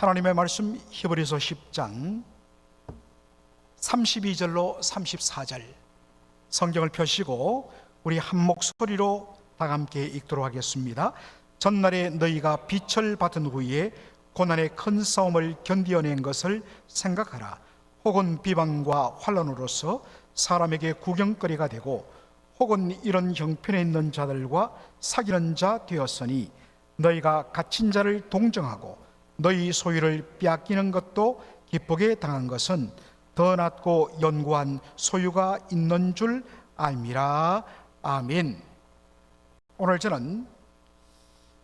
하나님의 말씀 히브리서 10장 32절로 34절 성경을 펴시고 우리 한 목소리로 다 함께 읽도록 하겠습니다. 전날에 너희가 빛을 받은 후에 고난의 큰 싸움을 견디어낸 것을 생각하라. 혹은 비방과 환난으로서 사람에게 구경거리가 되고 혹은 이런 형편에 있는 자들과 사귀는 자 되었으니 너희가 갇힌 자를 동정하고 너희 소유를 빼앗기는 것도 기쁘게 당한 것은 더 낫고 연고한 소유가 있는 줄 알미라. 아멘. 오늘 저는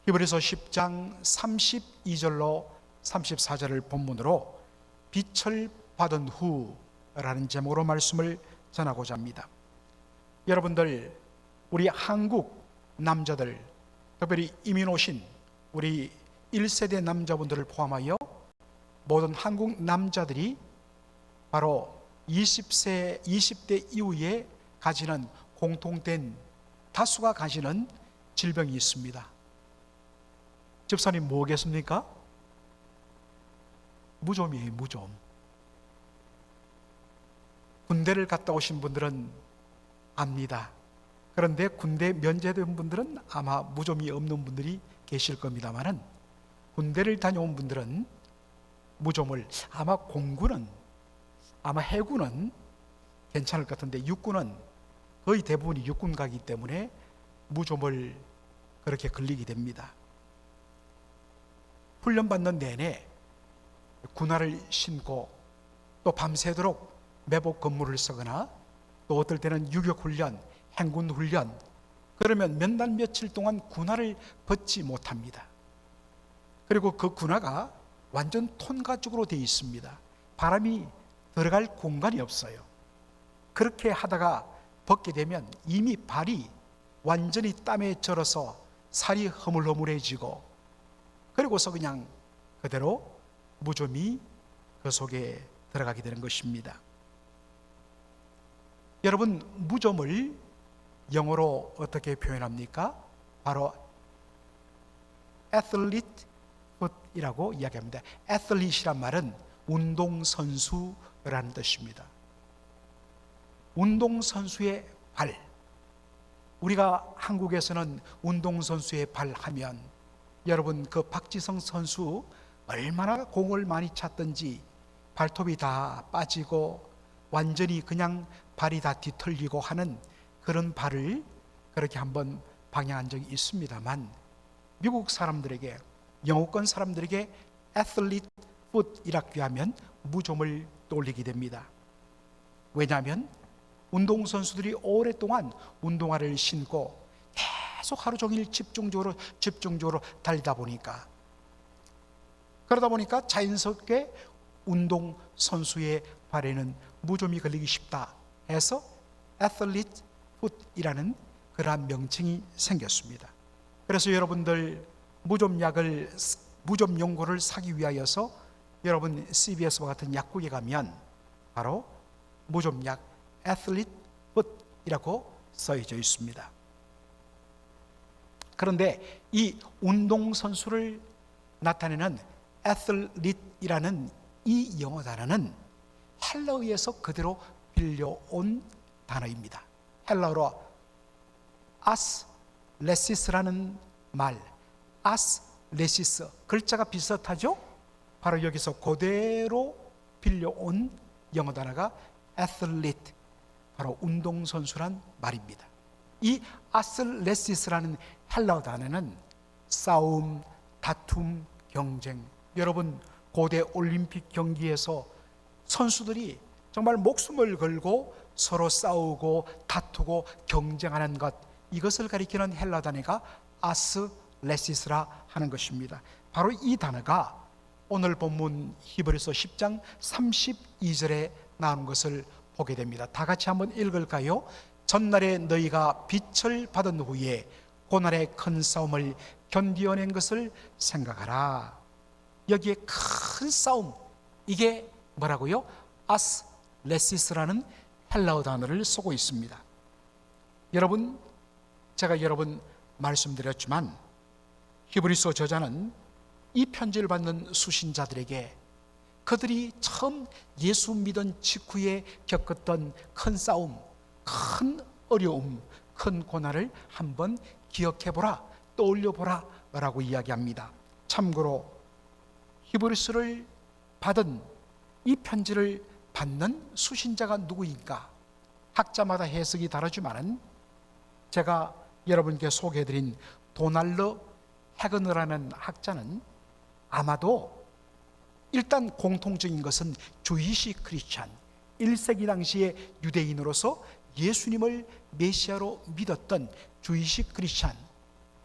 히브리서 10장 32절로 34절을 본문으로 빛을 받은 후라는 제목으로 말씀을 전하고자 합니다. 여러분들, 우리 한국 남자들, 특별히 이민 오신 우리 1세대 남자분들을 포함하여 모든 한국 남자들이 바로 20대 이후에 가지는 공통된 다수가 가지는 질병이 있습니다. 집사님 뭐겠습니까? 무좀이에요. 무좀. 군대를 갔다 오신 분들은 압니다. 그런데 군대 면제된 분들은 아마 무좀이 없는 분들이 계실 겁니다만은, 군대를 다녀온 분들은 무좀을, 아마 공군은, 아마 해군은 괜찮을 것 같은데 육군은 거의 대부분이 육군 가기 때문에 무좀을 그렇게 걸리게 됩니다. 훈련받는 내내 군화를 신고 또 밤새도록 매복 근무를 쓰거나 또 어떨 때는 유격훈련, 행군훈련, 그러면 몇 날 며칠 동안 군화를 벗지 못합니다. 그리고 그 군화가 완전 톤가죽으로 되어 있습니다. 바람이 들어갈 공간이 없어요. 그렇게 하다가 벗게 되면 이미 발이 완전히 땀에 절어서 살이 허물허물해지고, 그리고서 그냥 그대로 무좀이 그 속에 들어가게 되는 것입니다. 여러분, 무좀을 영어로 어떻게 표현합니까? 바로 athlete foot이라고 이야기합니다. athlete이란 말은 운동선수라는 뜻입니다. 운동선수의 발. 우리가 한국에서는 운동선수의 발 하면 여러분, 그 박지성 선수 얼마나 공을 많이 찼던지 발톱이 다 빠지고 완전히 그냥 발이 다 뒤틀리고 하는 그런 발을 그렇게 한번 방향한 적이 있습니다만, 미국 사람들에게, 영어권 사람들에게 애슬리트 풋이라고 하면 무좀을 떠올리게 됩니다. 왜냐하면 운동선수들이 오랫동안 운동화를 신고 계속 하루 종일 집중적으로 달리다 보니까, 그러다 보니까 자연스럽게 운동선수의 발에는 무좀이 걸리기 쉽다 해서 애슬리트 풋이라는 그러한 명칭이 생겼습니다. 그래서 여러분들 무좀 용고를 사기 위하여서 여러분 CVS와 같은 약국에 가면 바로 무좀약 애슬리트 풋이라고 써져 있습니다. 그런데 이 운동선수를 나타내는 애슬리트이라는 이 영어 단어는 헬라어에서 그대로 빌려온 단어입니다. 헬라어로 아스레시스라는 말, 아스레시스, 글자가 비슷하죠? 바로 여기서 그대로 빌려온 영어 단어가 애슬리트, 바로 운동선수란 말입니다. 이 아슬레시스라는 헬라어 단어는 싸움, 다툼, 경쟁. 여러분, 고대 올림픽 경기에서 선수들이 정말 목숨을 걸고 서로 싸우고 다투고 경쟁하는 것, 이것을 가리키는 헬라 단어가 아스레시스라 하는 것입니다. 바로 이 단어가 오늘 본문 히브리서 10장 32절에 나오는 것을 보게 됩니다. 다 같이 한번 읽을까요? 전날에 너희가 빛을 받은 후에 고난의 큰 싸움을 견디어낸 것을 생각하라. 여기에 큰 싸움, 이게 뭐라고요? 아스레시스라는 헬라어 단어를 쓰고 있습니다. 여러분, 제가 말씀드렸지만 히브리서 저자는 이 편지를 받는 수신자들에게 그들이 처음 예수 믿은 직후에 겪었던 큰 싸움, 큰 어려움, 큰 고난을 한번 기억해보라, 떠올려보라 라고 이야기합니다. 참고로 히브리서를 받은 이 편지를 받는 수신자가 누구인가? 학자마다 해석이 다르지만 제가 여러분께 소개해드린 도날드 헤그너라는 학자는 아마도 일단 공통적인 것은 주이시 크리스찬, 1세기 당시의 유대인으로서 예수님을 메시아로 믿었던 주이시 크리스찬,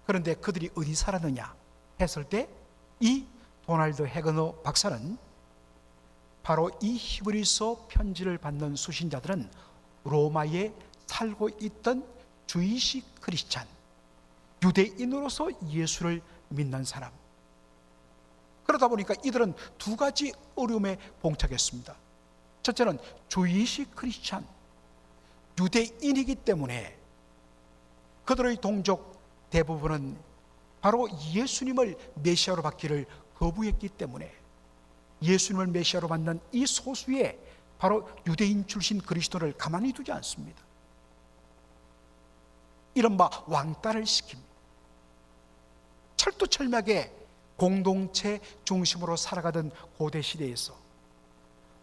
그런데 그들이 어디 살았느냐 했을 때 이 도날드 헤그너 박사는 바로 이 히브리서 편지를 받는 수신자들은 로마에 살고 있던 주이시 크리스찬, 유대인으로서 예수를 믿는 사람. 그러다 보니까 이들은 두 가지 어려움에 봉착했습니다. 첫째는 주이시 크리스찬, 유대인이기 때문에 그들의 동족 대부분은 바로 예수님을 메시아로 받기를 거부했기 때문에 예수님을 메시아로 받는 이 소수의 바로 유대인 출신 그리스도를 가만히 두지 않습니다. 이른바 왕따를 시킵니다. 철두철미하게 공동체 중심으로 살아가던 고대 시대에서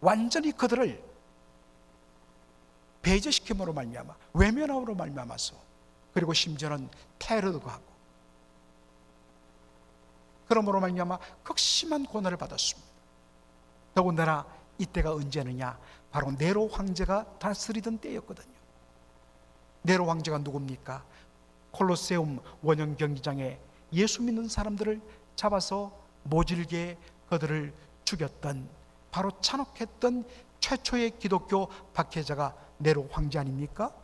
완전히 그들을 배제시킴으로 말미암아, 외면함으로 말미암아서, 그리고 심지어는 테러도 하고, 그러므로 말미암아 극심한 고난을 받았습니다. 더군다나 이때가 언제느냐, 바로 네로 황제가 다스리던 때였거든요. 네로 황제가 누굽니까? 콜로세움 원형 경기장에 예수 믿는 사람들을 잡아서 모질게 그들을 죽였던, 바로 잔혹했던 최초의 기독교 박해자가 네로 황제 아닙니까?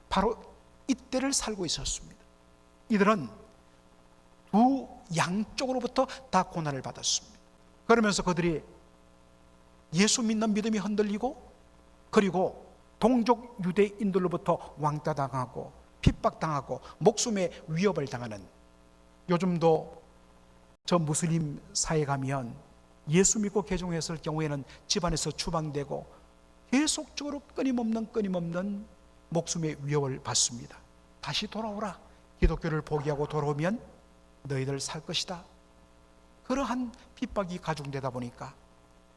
바로 이때를 살고 있었습니다. 이들은 두 양쪽으로부터 다 고난을 받았습니다. 그러면서 그들이 예수 믿는 믿음이 흔들리고, 그리고 동족 유대인들로부터 왕따당하고 핍박당하고 목숨의 위협을 당하는, 요즘도 저 무슬림 사회 가면 예수 믿고 개종했을 경우에는 집안에서 추방되고 계속적으로 끊임없는 목숨의 위협을 받습니다. 다시 돌아오라, 기독교를 포기하고 돌아오면 너희들 살 것이다. 그러한 핍박이 가중되다 보니까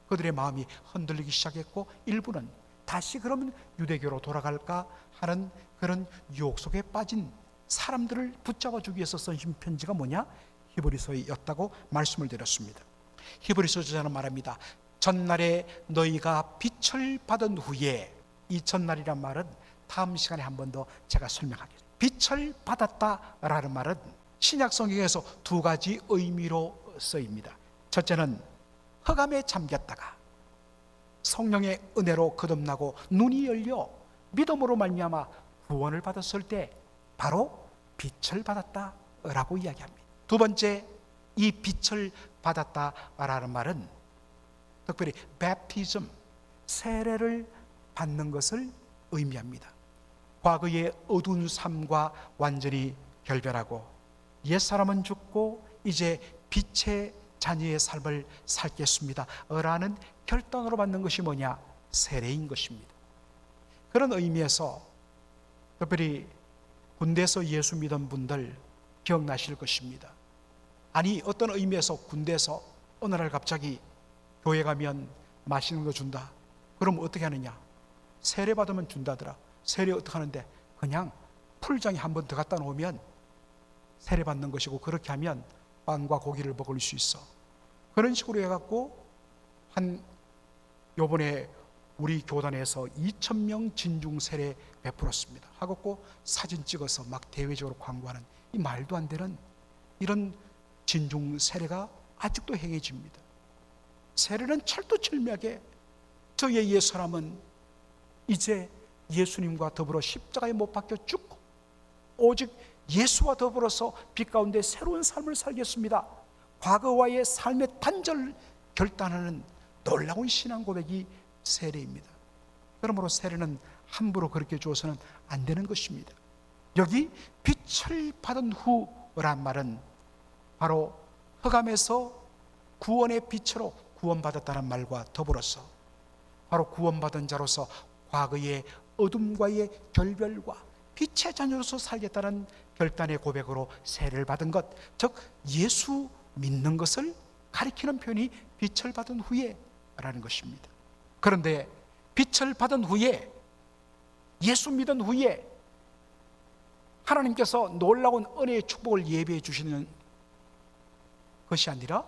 그들의 마음이 흔들리기 시작했고, 일부는 다시 그러면 유대교로 돌아갈까 하는 그런 유혹 속에 빠진 사람들을 붙잡아주기 위해서 써진 편지가 뭐냐? 히브리서였다고 말씀을 드렸습니다. 히브리서 저자는 말합니다. 전날에 너희가 빛을 받은 후에, 이 전날이란 말은 다음 시간에 한 번 더 제가 설명하겠습니다. 빛을 받았다라는 말은 신약 성경에서 두 가지 의미로 쓰입니다. 첫째는 흑암에 잠겼다가 성령의 은혜로 거듭나고 눈이 열려 믿음으로 말미암아 구원을 받았을 때 바로 빛을 받았다라고 이야기합니다. 두 번째, 이 빛을 받았다라는 말은 특별히 베프티즘, 세례를 받는 것을 의미합니다. 과거의 어두운 삶과 완전히 결별하고 옛사람은 죽고 이제 빛의 자녀의 삶을 살겠습니다 라는 결단으로 받는 것이 뭐냐? 세례인 것입니다. 그런 의미에서 특별히 군대에서 예수 믿은 분들 기억나실 것입니다. 아니, 어떤 의미에서 군대에서 어느 날 갑자기 교회 가면 맛있는 거 준다. 그럼 어떻게 하느냐? 세례 받으면 준다더라. 세례 어떻게 하는데? 그냥 풀장에 한 번 더 갖다 놓으면 세례 받는 것이고, 그렇게 하면 빵과 고기를 먹을 수 있어. 그런 식으로 해갖고 요번에 우리 교단에서 2,000명 진중 세례 베풀었습니다. 하고 사진 찍어서 막 대외적으로 광고하는 이 말도 안 되는 이런 진중 세례가 아직도 행해집니다. 세례는 철두철미하게 저의 옛 사람은 이제 예수님과 더불어 십자가에 못 박혀 죽고 오직 예수와 더불어서 빛 가운데 새로운 삶을 살겠습니다. 과거와의 삶의 단절 결단하는 놀라운 신앙 고백이 세례입니다. 그러므로 세례는 함부로 그렇게 줘서는 안 되는 것입니다. 여기 빛을 받은 후란 말은 바로 흑암에서 구원의 빛으로 구원받았다는 말과 더불어서 바로 구원받은 자로서 과거의 어둠과의 결별과 빛의 자녀로서 살겠다는 결단의 고백으로 세례를 받은 것, 즉 예수 믿는 것을 가리키는 표현이 빛을 받은 후에라는 것입니다. 그런데 빛을 받은 후에, 예수 믿은 후에 하나님께서 놀라운 은혜의 축복을 예비해 주시는 것이 아니라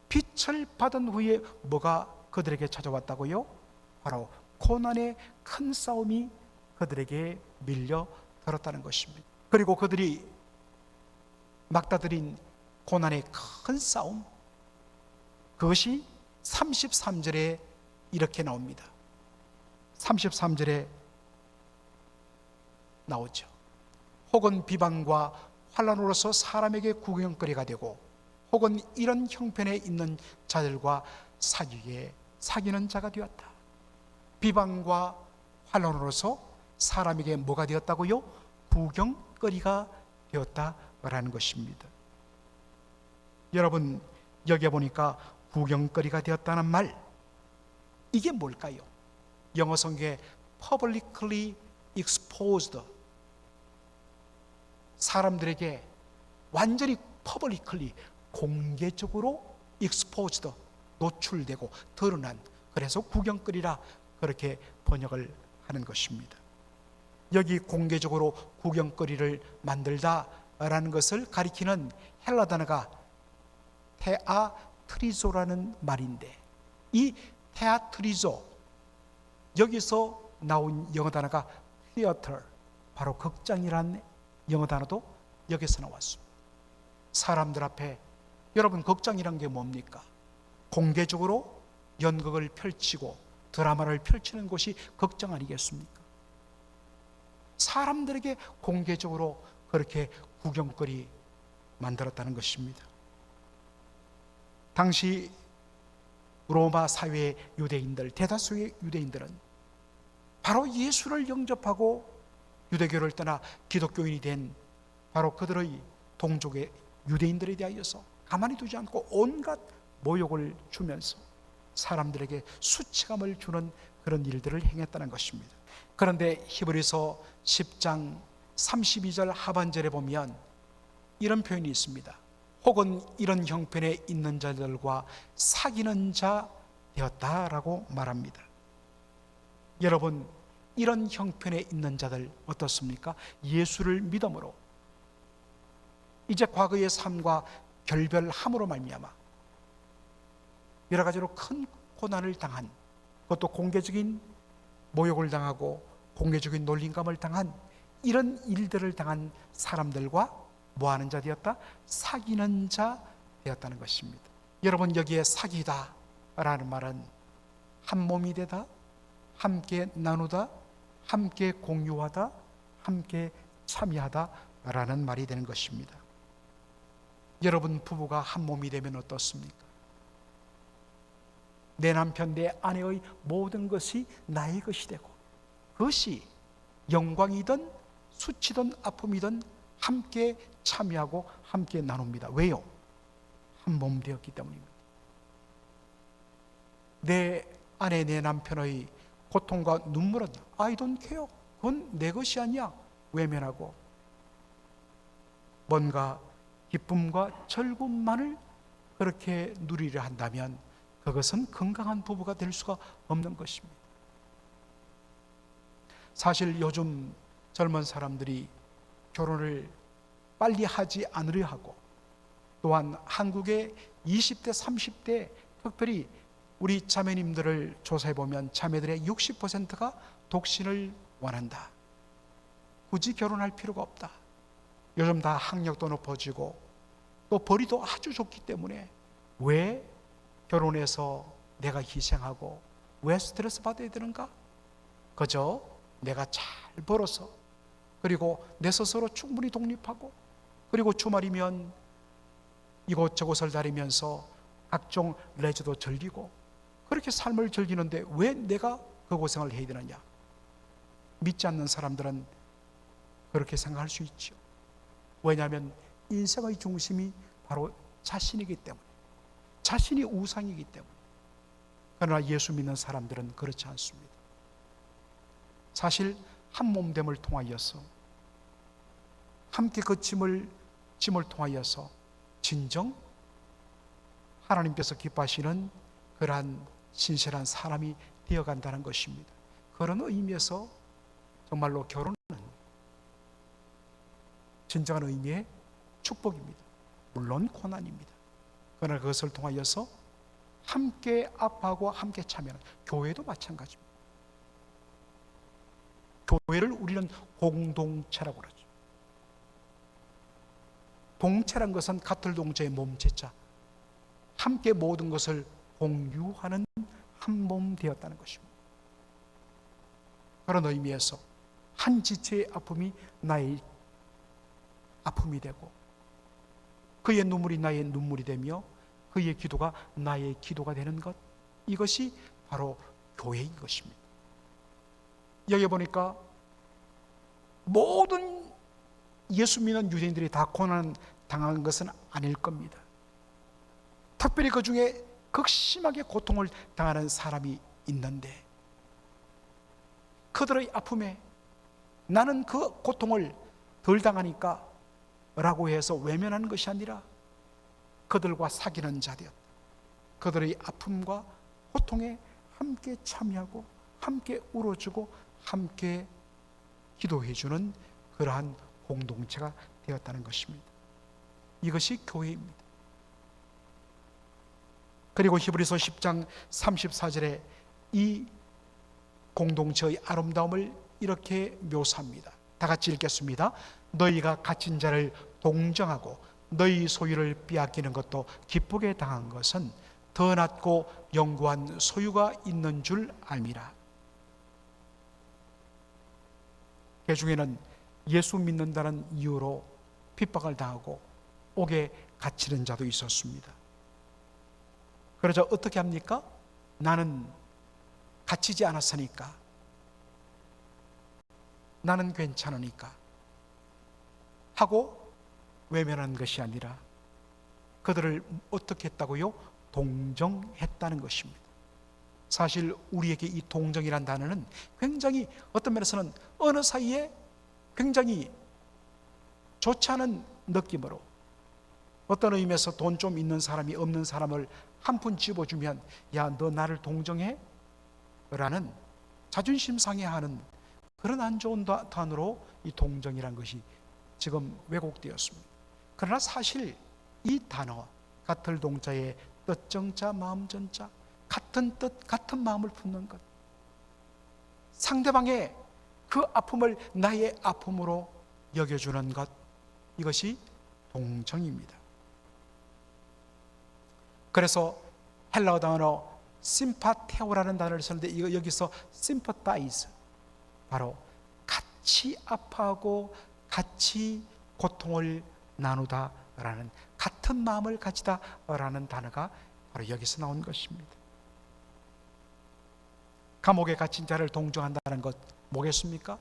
빛을 받은 후에 뭐가 그들에게 찾아왔다고요? 바로 고난의 큰 싸움이 그들에게 밀려들었다는 것입니다. 그리고 그들이 막다들인 고난의 큰 싸움, 그것이 33절에 이렇게 나옵니다. 33절에 나오죠. 혹은 비방과 환난으로서 사람에게 구경거리가 되고, 혹은 이런 형편에 있는 자들과 사귀는 자가 되었다. 비방과 환난으로서 사람에게 뭐가 되었다고요? 구경거리가 되었다라는 것입니다. 여러분, 여기에 보니까 구경거리가 되었다는 말, 이게 뭘까요? 영어 성경에 publicly exposed, 사람들에게 완전히 publicly, 공개적으로 exposed, 노출되고 드러난, 그래서 구경거리라 그렇게 번역을 하는 것입니다. 여기 공개적으로 구경거리를 만들다라는 것을 가리키는 헬라 단어가 테아트리조라는 말인데, 이 테아트리조, 여기서 나온 영어 단어가 theater, 바로 극장이라는 영어 단어도 여기서 나왔습니다. 사람들 앞에, 여러분 극장이란 게 뭡니까? 공개적으로 연극을 펼치고 드라마를 펼치는 곳이 극장 아니겠습니까? 사람들에게 공개적으로 그렇게 구경거리 만들었다는 것입니다. 당시 로마 사회의 유대인들, 대다수의 유대인들은 바로 예수를 영접하고 유대교를 떠나 기독교인이 된 바로 그들의 동족의 유대인들에 대하여서 가만히 두지 않고 온갖 모욕을 주면서 사람들에게 수치감을 주는 그런 일들을 행했다는 것입니다. 그런데 히브리서 10장 32절 하반절에 보면 이런 표현이 있습니다. 혹은 이런 형편에 있는 자들과 사귀는 자 되었다라고 말합니다. 여러분, 이런 형편에 있는 자들 어떻습니까? 예수를 믿음으로 이제 과거의 삶과 결별함으로 말미암아 여러 가지로 큰 고난을 당한, 그것도 공개적인 모욕을 당하고 공개적인 놀림감을 당한 이런 일들을 당한 사람들과 뭐하는 자 되었다? 사귀는 자 되었다는 것입니다. 여러분, 여기에 사귀다 라는 말은 한 몸이 되다, 함께 나누다, 함께 공유하다, 함께 참여하다 라는 말이 되는 것입니다. 여러분, 부부가 한 몸이 되면 어떻습니까? 내 남편, 내 아내의 모든 것이 나의 것이 되고, 그것이 영광이든 수치든 아픔이든 함께 참여하고 함께 나눕니다. 왜요? 한 몸 되었기 때문입니다. 내 아내, 내 남편의 고통과 눈물은 I don't care, 그건 내 것이 아니야 외면하고 뭔가 기쁨과 즐거움만을 그렇게 누리려 한다면 그것은 건강한 부부가 될 수가 없는 것입니다. 사실 요즘 젊은 사람들이 결혼을 빨리 하지 않으려 하고, 또한 한국의 20대, 30대, 특별히 우리 자매님들을 조사해 보면 자매들의 60%가 독신을 원한다. 굳이 결혼할 필요가 없다. 요즘 다 학력도 높아지고 또 벌이도 아주 좋기 때문에 왜 결혼해서 내가 희생하고 왜 스트레스 받아야 되는가? 그저 내가 잘 벌어서, 그리고 내 스스로 충분히 독립하고, 그리고 주말이면 이곳저곳을 다니면서 각종 레저도 즐기고 그렇게 삶을 즐기는데 왜 내가 그 고생을 해야 되느냐? 믿지 않는 사람들은 그렇게 생각할 수 있죠. 왜냐하면 인생의 중심이 바로 자신이기 때문에, 자신이 우상이기 때문에. 그러나 예수 믿는 사람들은 그렇지 않습니다. 사실 한 몸됨을 통하여서, 함께 그 짐을 통하여서 진정 하나님께서 기뻐하시는 그러한 신실한 사람이 되어간다는 것입니다. 그런 의미에서 정말로 결혼은 진정한 의미의 축복입니다. 물론 고난입니다. 그러나 그것을 통하여서 함께 아파하고 함께 참여하는, 교회도 마찬가지입니다. 교회를 우리는 공동체라고 그러죠. 동체란 것은 같은 동체의 몸체자, 함께 모든 것을 공유하는 한 몸 되었다는 것입니다. 그런 의미에서 한 지체의 아픔이 나의 아픔이 되고, 그의 눈물이 나의 눈물이 되며, 그의 기도가 나의 기도가 되는 것, 이것이 바로 교회인 것입니다. 여기 보니까 모든 예수 믿는 유대인들이 다 고난 당한 것은 아닐 겁니다. 특별히 그 중에 극심하게 고통을 당하는 사람이 있는데, 그들의 아픔에 나는 그 고통을 덜 당하니까 라고 해서 외면하는 것이 아니라 그들과 사귀는 자되었다. 그들의 아픔과 고통에 함께 참여하고 함께 울어주고 함께 기도해주는 그러한 공동체가 되었다는 것입니다. 이것이 교회입니다. 그리고 히브리서 10장 34절에 이 공동체의 아름다움을 이렇게 묘사합니다. 다 같이 읽겠습니다. 너희가 갇힌 자를 동정하고 너희 소유를 빼앗기는 것도 기쁘게 당한 것은 더 낫고 영구한 소유가 있는 줄 알미라. 그 중에는 예수 믿는다는 이유로 핍박을 당하고 옥에 갇히는 자도 있었습니다. 그러자 어떻게 합니까? 나는 갇히지 않았으니까, 나는 괜찮으니까 하고 외면한 것이 아니라 그들을 어떻게 했다고요? 동정했다는 것입니다. 사실 우리에게 이 동정이란 단어는 굉장히, 어떤 면에서는 어느 사이에 굉장히 좋지 않은 느낌으로, 어떤 의미에서 돈 좀 있는 사람이 없는 사람을 한 푼 집어주면 야, 너 나를 동정해? 라는 자존심 상해하는 그런 안 좋은 단어로 이 동정이란 것이 지금 왜곡되었습니다. 그러나 사실 이 단어, 같을 동자의 뜻정자 마음전자, 같은 뜻 같은 마음을 품는 것, 상대방의 그 아픔을 나의 아픔으로 여겨주는 것, 이것이 동정입니다. 그래서 헬라어 단어 심파테오라는 단어를 썼는데, 여기서 sympathize, 바로 같이 아파하고 같이 고통을 나누다라는, 같은 마음을 가지다라는 단어가 바로 여기서 나온 것입니다. 감옥에 갇힌 자를 동정한다는 것 뭐겠습니까?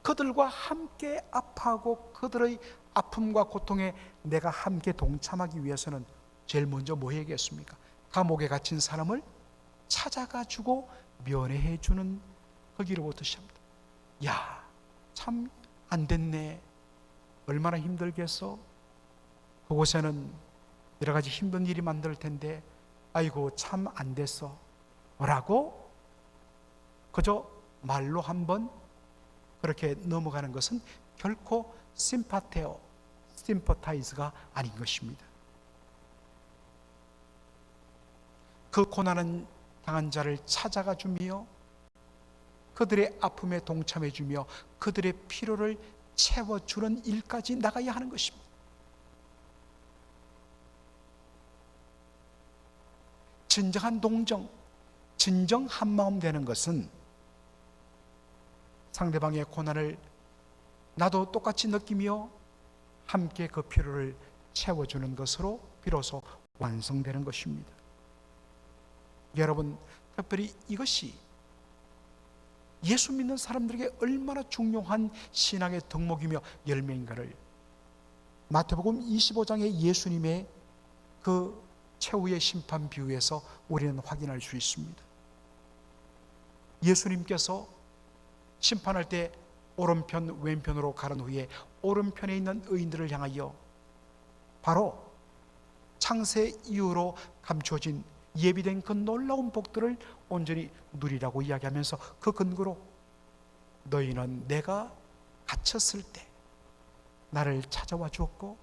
그들과 함께 아파하고 그들의 아픔과 고통에 내가 함께 동참하기 위해서는 제일 먼저 뭐 해야겠습니까? 감옥에 갇힌 사람을 찾아가지고 면회해 주는 거기로부터 시작합니다. 야, 참 안 됐네. 얼마나 힘들겠어? 그곳에는 여러 가지 힘든 일이 많을 텐데, 아이고 참 안 됐어 라고 그저 말로 한번 그렇게 넘어가는 것은 결코 심파타이즈가 아닌 것입니다. 그 고난은 당한 자를 찾아가 주며 그들의 아픔에 동참해 주며 그들의 필요를 채워주는 일까지 나가야 하는 것입니다. 진정한 동정, 진정 한마음 되는 것은 상대방의 고난을 나도 똑같이 느끼며 함께 그 필요를 채워주는 것으로 비로소 완성되는 것입니다. 여러분, 특별히 이것이 예수 믿는 사람들에게 얼마나 중요한 신앙의 덕목이며 열매인가를 마태복음 25장의 예수님의 그 최후의 심판 비유에서 우리는 확인할 수 있습니다. 예수님께서 심판할 때 오른편 왼편으로 가른 후에 오른편에 있는 의인들을 향하여 바로 창세 이후로 감춰진 예비된 그 놀라운 복들을 온전히 누리라고 이야기하면서 그 근거로 너희는 내가 갇혔을 때 나를 찾아와 주었고,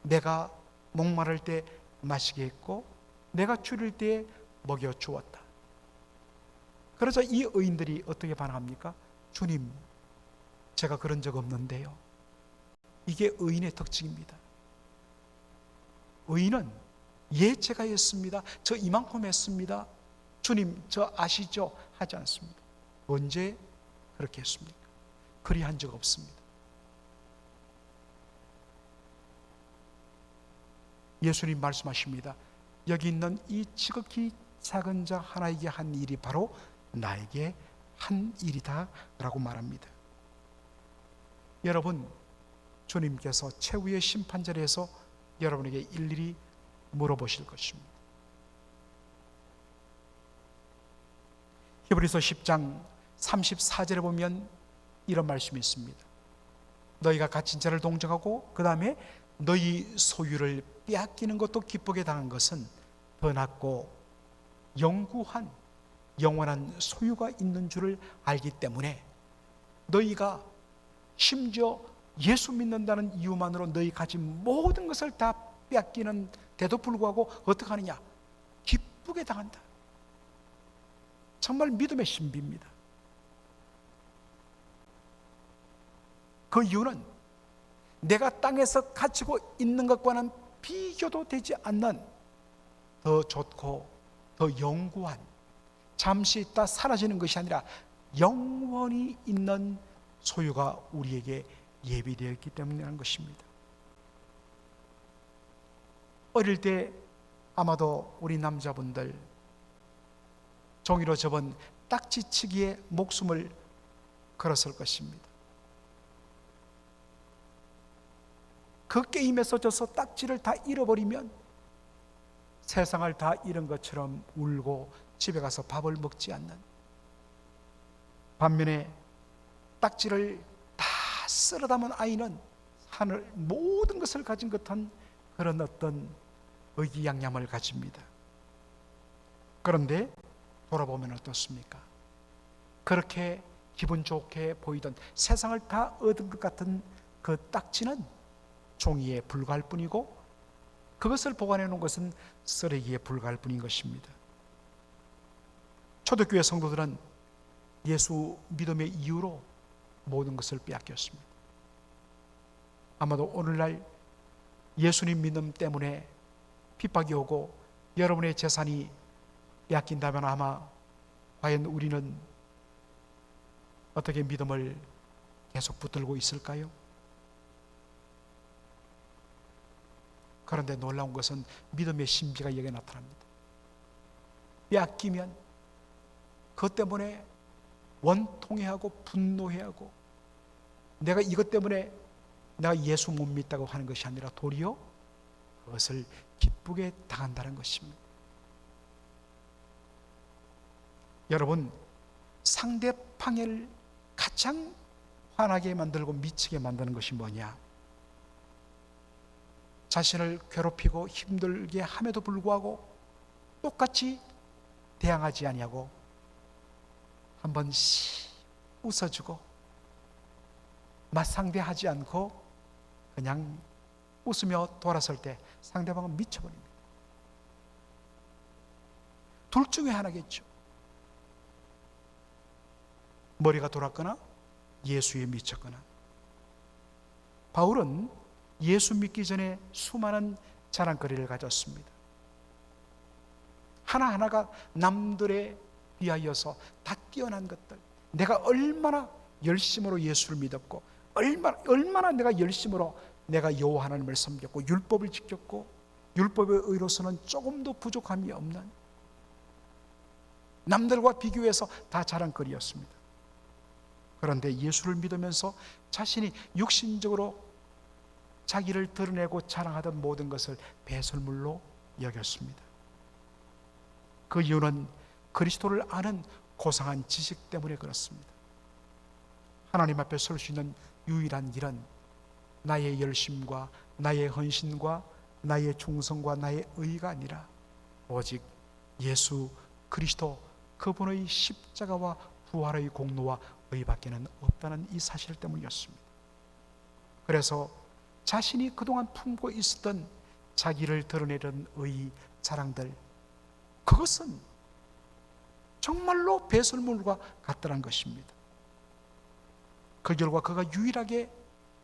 내가 목마를 때 마시게 했고, 내가 줄일 때에 먹여 주었다. 그러자 이 의인들이 어떻게 반응합니까? 주님, 제가 그런 적 없는데요. 이게 의인의 특징입니다. 의인은 예, 제가 했습니다. 저 이만큼 했습니다. 주님, 저 아시죠? 하지 않습니다. 언제 그렇게 했습니까? 그리한 적 없습니다. 예수님 말씀하십니다. 여기 있는 이 지극히 작은 자 하나에게 한 일이 바로 나에게 한 일이다 라고 말합니다. 여러분, 주님께서 최후의 심판자리에서 여러분에게 일일이 물어보실 것입니다. 히브리서 10장 34절에 보면 이런 말씀이 있습니다. 너희가 갇힌 자를 동정하고 그 다음에 너희 소유를 빼앗기는 것도 기쁘게 당한 것은 더 낫고 영구한 영원한 소유가 있는 줄을 알기 때문에 너희가 심지어 예수 믿는다는 이유만으로 너희 가진 모든 것을 다 빼앗기는 데도 불구하고 어떻게 하느냐? 기쁘게 당한다. 정말 믿음의 신비입니다. 그 이유는 내가 땅에서 가지고 있는 것과는 비교도 되지 않는 더 좋고 더 영구한, 잠시 있다 사라지는 것이 아니라 영원히 있는 소유가 우리에게 예비되어 있기 때문이라는 것입니다. 어릴 때 아마도 우리 남자분들 종이로 접은 딱지치기에 목숨을 걸었을 것입니다. 그 게임에서 져서 딱지를 다 잃어버리면 세상을 다 잃은 것처럼 울고 집에 가서 밥을 먹지 않는, 반면에 딱지를 다 쓸어 담은 아이는 하늘 모든 것을 가진 듯한 그런 어떤 의기양양을 가집니다. 그런데 돌아보면 어떻습니까? 그렇게 기분 좋게 보이던, 세상을 다 얻은 것 같은 그 딱지는 종이에 불과할 뿐이고 그것을 보관해 놓은 것은 쓰레기에 불과할 뿐인 것입니다. 초대교회 성도들은 예수 믿음의 이유로 모든 것을 빼앗겼습니다. 아마도 오늘날 예수님 믿음 때문에 핍박이 오고 여러분의 재산이 빼앗긴다면 아마 과연 우리는 어떻게 믿음을 계속 붙들고 있을까요? 그런데 놀라운 것은 믿음의 신비가 여기에 나타납니다. 빼앗기면 그것 때문에 원통해하고 분노해하고 내가 이것 때문에 내가 예수 못 믿다고 하는 것이 아니라 도리어 그것을 기쁘게 당한다는 것입니다. 여러분, 상대방을 가장 화나게 만들고 미치게 만드는 것이 뭐냐? 자신을 괴롭히고 힘들게 함에도 불구하고 똑같이 대항하지 아니하고 한번 웃어주고 맞상대하지 않고 그냥 웃으며 돌아설 때 상대방은 미쳐버립니다. 둘 중에 하나겠죠. 머리가 돌았거나 예수에 미쳤거나. 바울은 예수 믿기 전에 수많은 자랑거리를 가졌습니다. 하나하나가 남들에 비하여서 다 뛰어난 것들, 내가 얼마나 열심으로 예수를 믿었고 얼마나 내가 열심으로 내가 여호와 하나님을 섬겼고 율법을 지켰고 율법의 의로서는 조금도 부족함이 없는, 남들과 비교해서 다 자랑거리였습니다. 그런데 예수를 믿으면서 자신이 육신적으로 자기를 드러내고 자랑하던 모든 것을 배설물로 여겼습니다. 그 이유는 그리스도를 아는 고상한 지식 때문에 그렇습니다. 하나님 앞에 설 수 있는 유일한 길은 나의 열심과 나의 헌신과 나의 충성과 나의 의가 아니라 오직 예수 그리스도 그분의 십자가와 부활의 공로와 의밖에는 없다는 이 사실 때문이었습니다. 그래서 자신이 그동안 품고 있었던 자기를 드러내는 의 자랑들, 그것은 정말로 배설물과 같다는 것입니다. 그 결과 그가 유일하게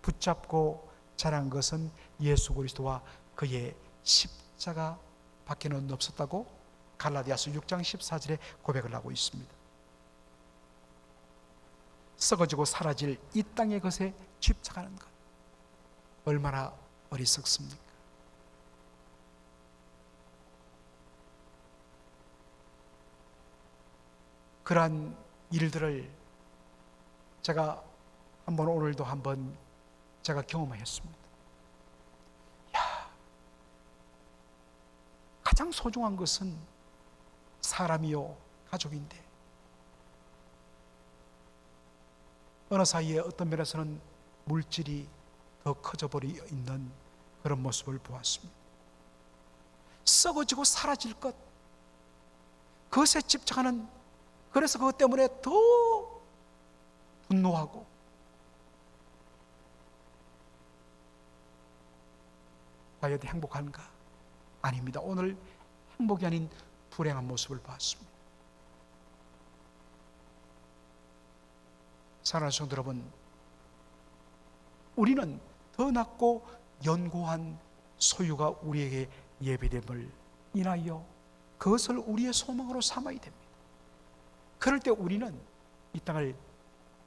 붙잡고 자란 것은 예수 그리스도와 그의 십자가 밖에는 없었다고 갈라디아서 6장 14절에 고백을 하고 있습니다. 썩어지고 사라질 이 땅의 것에 집착하는 것, 얼마나 어리석습니까? 그러한 일들을 제가 오늘도 한번 제가 경험했습니다. 가장 소중한 것은 사람이요 가족인데 어느 사이에 어떤 면에서는 물질이 더 커져버려 있는 그런 모습을 보았습니다. 썩어지고 사라질 것, 그것에 집착하는, 그래서 그것 때문에 더 분노하고 과연 행복한가? 아닙니다. 오늘 행복이 아닌 불행한 모습을 봤습니다. 사랑하는 성도 여러분, 우리는 더 낫고 연고한 소유가 우리에게 예비됨을 인하여 그것을 우리의 소망으로 삼아야 됩니다. 그럴 때 우리는 이 땅을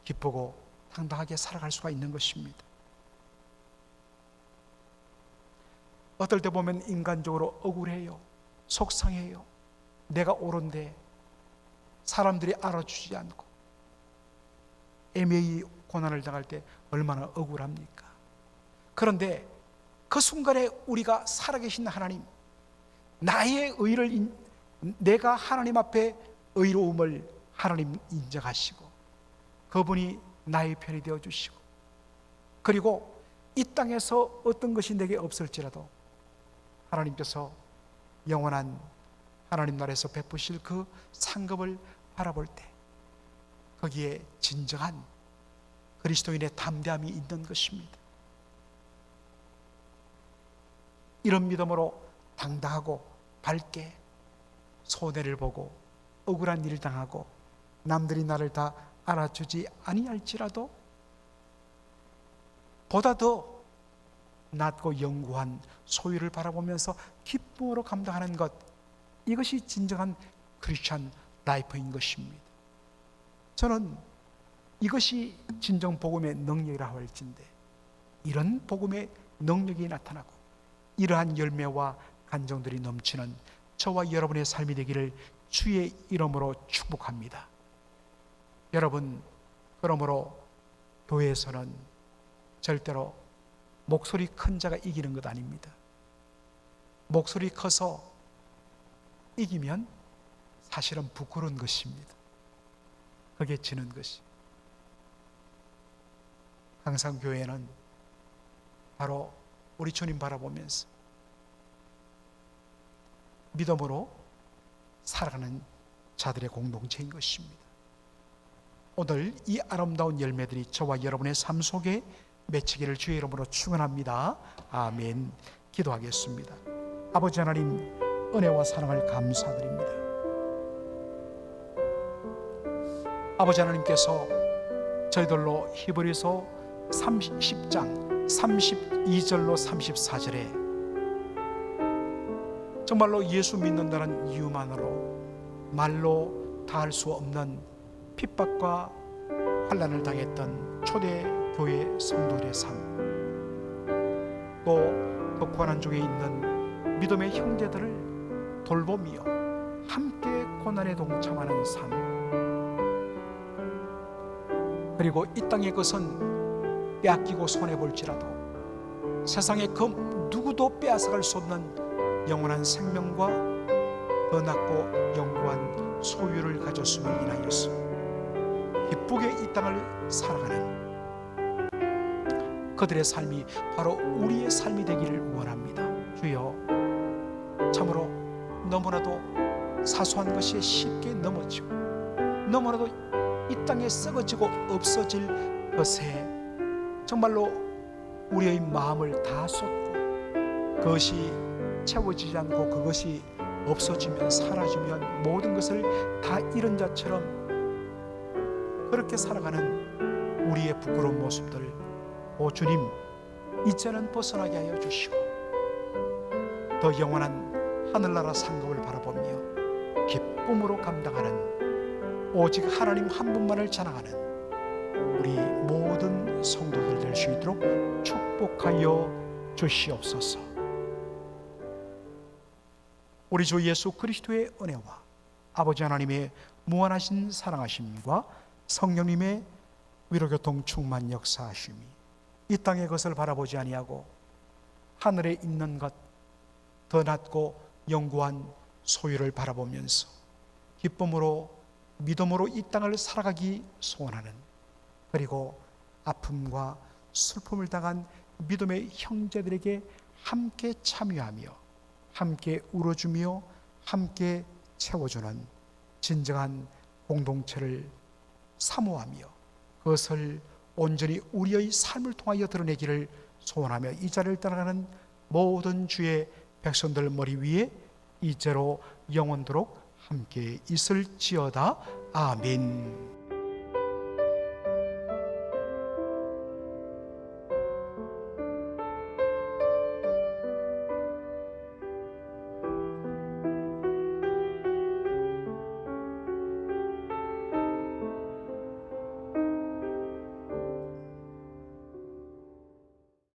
기쁘고 당당하게 살아갈 수가 있는 것입니다. 어떨 때 보면 인간적으로 억울해요, 속상해요. 내가 옳은데 사람들이 알아주지 않고 애매히 고난을 당할 때 얼마나 억울합니까? 그런데 그 순간에 우리가 살아계신 하나님, 나의 의를, 내가 하나님 앞에 의로움을 하나님 인정하시고 그분이 나의 편이 되어주시고, 그리고 이 땅에서 어떤 것이 내게 없을지라도 하나님께서 영원한 하나님 나라에서 베푸실 그 상급을 바라볼 때 거기에 진정한 그리스도인의 담대함이 있는 것입니다. 이런 믿음으로 당당하고 밝게 손해를 보고 억울한 일을 당하고 남들이 나를 다 알아주지 아니할지라도 보다 더 낮고 영구한 소유를 바라보면서 기쁨으로 감당하는 것, 이것이 진정한 크리스찬 라이프인 것입니다. 저는 이것이 진정 복음의 능력이라 할진데, 이런 복음의 능력이 나타나고 이러한 열매와 간정들이 넘치는 저와 여러분의 삶이 되기를 주의 이름으로 축복합니다. 여러분, 그러므로 교회에서는 절대로 목소리 큰 자가 이기는 것 아닙니다. 목소리 커서 이기면 사실은 부끄러운 것입니다. 그게 지는 것이. 항상 교회는 바로 우리 주님 바라보면서 믿음으로 살아가는 자들의 공동체인 것입니다. 오늘 이 아름다운 열매들이 저와 여러분의 삶 속에 맺히기를 주의 이름으로 축원합니다. 아멘. 기도하겠습니다. 아버지 하나님, 은혜와 사랑을 감사드립니다. 아버지 하나님께서 저희들로 히브리서 10장 32절로 34절에 정말로 예수 믿는다는 이유만으로 말로 다할 수 없는 핍박과 환난을 당했던 초대교회 성도들의 삶, 또 그 고난 중에 있는 믿음의 형제들을 돌보며 함께 고난에 동참하는 삶, 그리고 이 땅의 것은 빼앗기고 손해볼지라도 세상에 그 누구도 빼앗아갈 수 없는 영원한 생명과 더 낮고 영구한 소유를 가졌음을 인하여서 기쁘게 이 땅을 살아가는 그들의 삶이 바로 우리의 삶이 되기를 원합니다. 주여, 참으로 너무나도 사소한 것이 쉽게 넘어지고 너무나도 이 땅에 썩어지고 없어질 것에 정말로 우리의 마음을 다 쏟고 그것이 채워지지 않고 그것이 없어지면 사라지면 모든 것을 다 잃은 자처럼 그렇게 살아가는 우리의 부끄러운 모습들, 오 주님, 이제는 벗어나게 하여 주시고 더 영원한 하늘나라 상급을 바라보며 기쁨으로 감당하는 오직 하나님 한 분만을 자랑하는 우리 모든 성도들 될 수 있도록 축복하여 주시옵소서. 우리 주 예수 그리스도의 은혜와 아버지 하나님의 무한하신 사랑하심과 성령님의 위로교통 충만 역사하심이 이 땅의 것을 바라보지 아니하고 하늘에 있는 것, 더 낮고 영구한 소유를 바라보면서 기쁨으로 믿음으로 이 땅을 살아가기 소원하는, 그리고 아픔과 슬픔을 당한 믿음의 형제들에게 함께 참여하며 함께 울어주며 함께 채워주는 진정한 공동체를 사모하며 그것을 온전히 우리의 삶을 통하여 드러내기를 소원하며 이 자리를 떠나가는 모든 주의 백성들 머리 위에 이제로 영원토록 함께 있을지어다. 아멘.